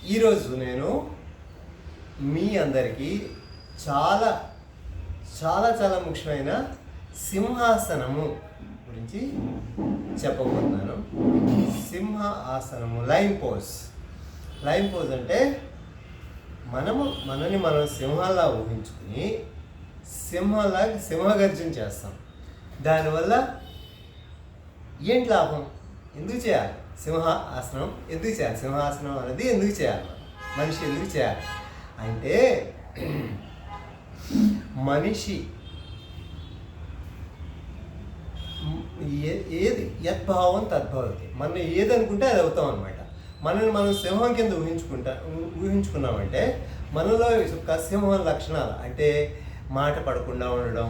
ఈరోజు నేను మీ అందరికీ చాలా చాలా చాలా ముఖ్యమైన సింహాసనము గురించి చెప్పబోతున్నాను. సింహ ఆసనము, లైన్ పోజ్. లైన్ పోజ్ అంటే మనని మనం సింహంలా ఊహించుకుని సింహగర్జన చేస్తాం. దానివల్ల ఏంటి లాభం? ఎందుకు చేయాలి సింహాసనం? ఎందుకు చేయాలి సింహాసనం అనేది? ఎందుకు చేయాలి మనిషి ఎందుకు చేయాలి అంటే, మనిషి ఏది యద్భావం తద్భవతి. మనం ఏది అనుకుంటే అది అవుతాం అనమాట. మనల్ని మనం సింహం కింద ఊహించుకున్నామంటే మనలో యొక్క సింహం లక్షణాలు అంటే మాట పడకుండా ఉండడం,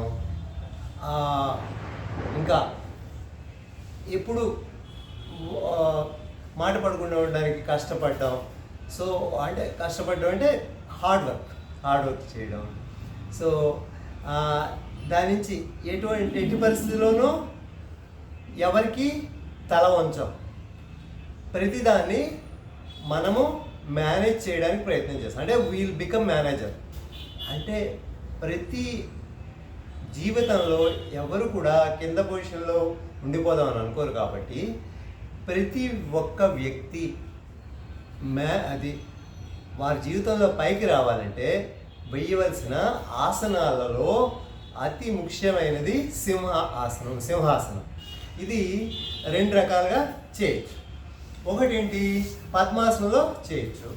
ఇంకా ఎప్పుడు మాట పడకుండా ఉండడానికి కష్టపడడం. సో అంటే కష్టపడడం అంటే హార్డ్ వర్క్ చేయడం. సో దాని నుంచి ఎట్టి పరిస్థితుల్లోనూ ఎవరికి తల వంచం. ప్రతిదాన్ని మనము మేనేజ్ చేయడానికి ప్రయత్నం చేస్తాం. అంటే వీల్ బికమ్ మేనేజర్. అంటే ప్రతి జీవితంలో ఎవరు కూడా కింద పొజిషన్లో ఉండిపోదామని అనుకోరు. కాబట్టి ప్రతి ఒక్క వ్యక్తి అది వారి జీవితంలో పైకి రావాలంటే వేయవలసిన ఆసనాలలో అతి ముఖ్యమైనది సింహాసనం. ఇది రెండు రకాలుగా చేయొచ్చు. ఒకటేంటి, పద్మాసనంలో చేయొచ్చు,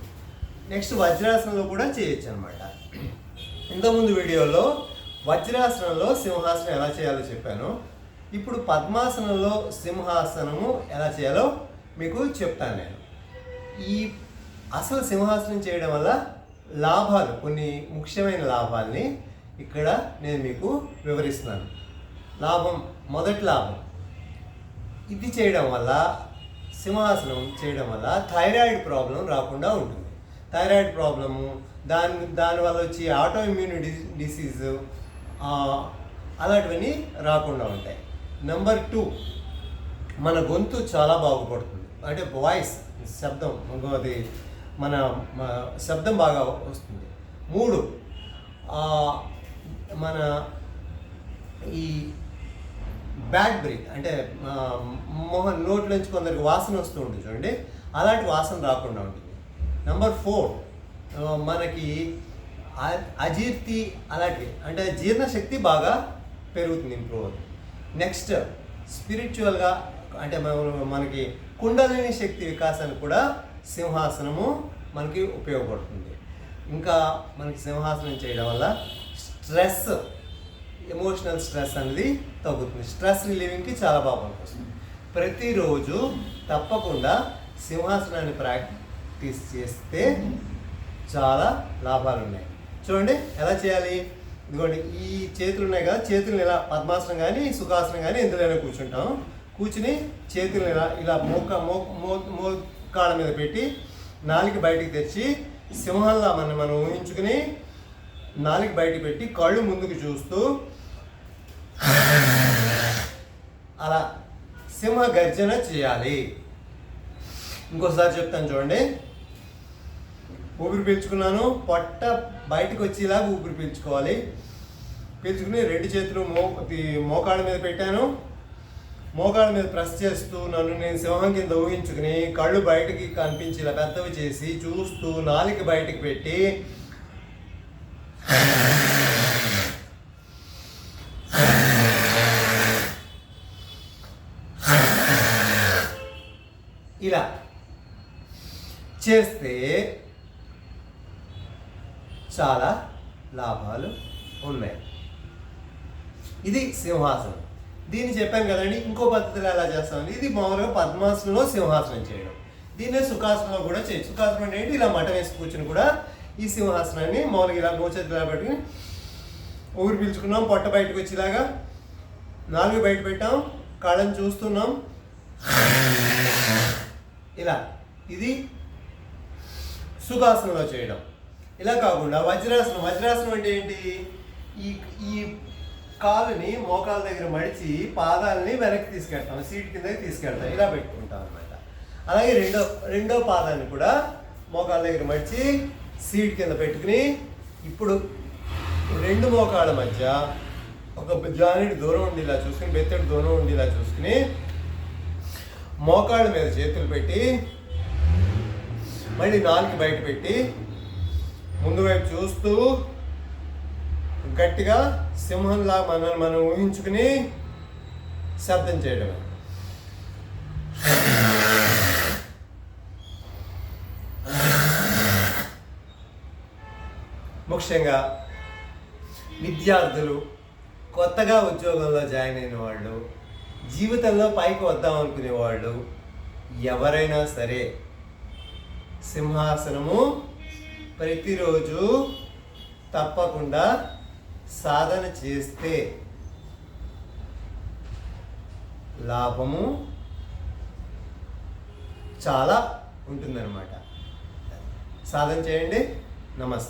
నెక్స్ట్ వజ్రాసనంలో కూడా చేయొచ్చు అనమాట. ఇంతకుముందు వీడియోలో వజ్రాసనంలో సింహాసనం ఎలా చేయాలో చెప్పాను. ఇప్పుడు పద్మాసనంలో సింహాసనము ఎలా చేయాలో మీకు చెప్తాను నేను. ఈ అసలు సింహాసనం చేయడం వల్ల లాభాలు, కొన్ని ముఖ్యమైన లాభాలని ఇక్కడ నేను మీకు వివరిస్తున్నాను. మొదటి లాభం, ఇది చేయడం వల్ల, సింహాసనం చేయడం వల్ల థైరాయిడ్ ప్రాబ్లం రాకుండా ఉంటుంది. థైరాయిడ్ ప్రాబ్లము, దానివల్ల వచ్చి ఆటో ఇమ్యూన్ డిసీజు అలాంటివన్నీ రాకుండా ఉంటాయి. నెంబర్ 2, మన గొంతు చాలా బాగుపడుతుంది. అంటే వాయిస్, శబ్దం, అది మన శబ్దం బాగా వస్తుంది. 3, మన ఈ బ్యాడ్ బ్రీత్ అంటే నోట్లోంచి కొందరికి వాసన వస్తూ ఉంటుంది చూడండి, అలాంటి వాసన రాకుండా ఉంటుంది. నెంబర్ 4, మనకి అజీర్తి అలాంటివి, అంటే జీర్ణశక్తి బాగా పెరుగుతుంది, ఇంప్రూవ్ అవుతుంది. నెక్స్ట్ స్పిరిచువల్గా అంటే మనకి కుండలిని శక్తి వికాసానికి కూడా సింహాసనము మనకి ఉపయోగపడుతుంది. ఇంకా మనకి సింహాసనం చేయడం వల్ల ఎమోషనల్ స్ట్రెస్ అనేది తగ్గుతుంది. స్ట్రెస్ రిలీవింగ్కి చాలా బాగా పనికొస్తుంది. ప్రతిరోజు తప్పకుండా సింహాసనాన్ని ప్రాక్టీస్ చేస్తే చాలా లాభాలు ఉన్నాయి. చూడండి ఎలా చేయాలి. ఇదిగోండి, ఈ చేతులు ఉన్నాయి కదా, చేతులను ఇలా పద్మాసనం కానీ సుఖాసనం కానీ ఎందులోనే కూర్చుంటాం. కూర్చుని చేతులను ఇలా మోకాళ్ళ మీద పెట్టి నాలుగు బయటికి తెచ్చి సింహంలా మనం ఊహించుకుని నాలుగు బయటికి పెట్టి కళ్ళు ముందుకు చూస్తూ అలా సింహ గర్జన చేయాలి. ఇంకోసారి చెప్తాను చూడండి. ఊపిరి పీల్చుకున్నాను, పొట్ట బయటకు వచ్చేలాగా ఊపిరి పీల్చుకోవాలి. పీల్చుకుని రెండు చేతులు మోకాళ్ళ మీద పెట్టాను. మోకాళ్ళ మీద ప్రెస్ చేస్తూ నేను సింహం కింద ఊహించుకుని కళ్ళు బయటకి కనిపించేలా పెద్దవి చేసి చూస్తూ నాలుక బయటకు పెట్టి ఇలా చేస్తే చాలా లాభాలు ఉన్నాయి. ఇది సింహాసనం. దీన్ని చెప్పాను కదండి. ఇంకో పద్ధతిలో ఎలా చేస్తామని, ఇది మామూలుగా పద్మాసనంలో సింహాసనం చేయడం. దీన్నే సుఖాసనంలో కూడా చేయొచ్చు. సుఖాసనం అంటే ఇలా మఠం వేసి కూర్చుని కూడా ఈ సింహాసనాన్ని మామూలుగా ఇలా మోచేతులు ఇలా పెట్టుకుని ఊరు పీల్చుకున్నాం, పొట్ట బయటకు వచ్చేలాగా నాలుగు బయట పెట్టాం, కాళ్ళని చూస్తున్నాం ఇలా. ఇది సుఖాసనంలో చేయడం. ఇలా కాకుండా వజ్రాసనం అంటే ఏంటి, ఈ కాలుని మోకాల దగ్గర మడిచి పాదాలని వెనక్కి తీసుకెళ్తాం, సీట్ కిందకి తీసుకెళ్తాం, ఇలా పెట్టుకుంటాం అనమాట. అలాగే రెండో పాదాన్ని కూడా మోకాళ్ళ దగ్గర మడిచి సీట్ కింద పెట్టుకుని ఇప్పుడు 2 మోకాళ్ళ మధ్య ఒక జానెడు దూరం ఉండేలా చూసుకుని, బెత్తడి దూరం ఉండేలా చూసుకుని మోకాళ్ళ మీద చేతులు పెట్టి మళ్ళీ నాలుగు బయట పెట్టి ముందు వైపు చూస్తూ గట్టిగా సింహంలా మనం ఊహించుకుని శబ్దం చేయడమే. ముఖ్యంగా విద్యార్థులు, కొత్తగా ఉద్యోగంలో జాయిన్ అయిన వాళ్ళు, జీవితంలో పైకి వద్దాం అనుకునే వాళ్ళు ఎవరైనా సరే సింహాసనము ప్రతిరోజు తప్పకుండా సాధన చేస్తే లాభము చాలా ఉంటుందన్నమాట. సాధన చేయండి. నమస్తే.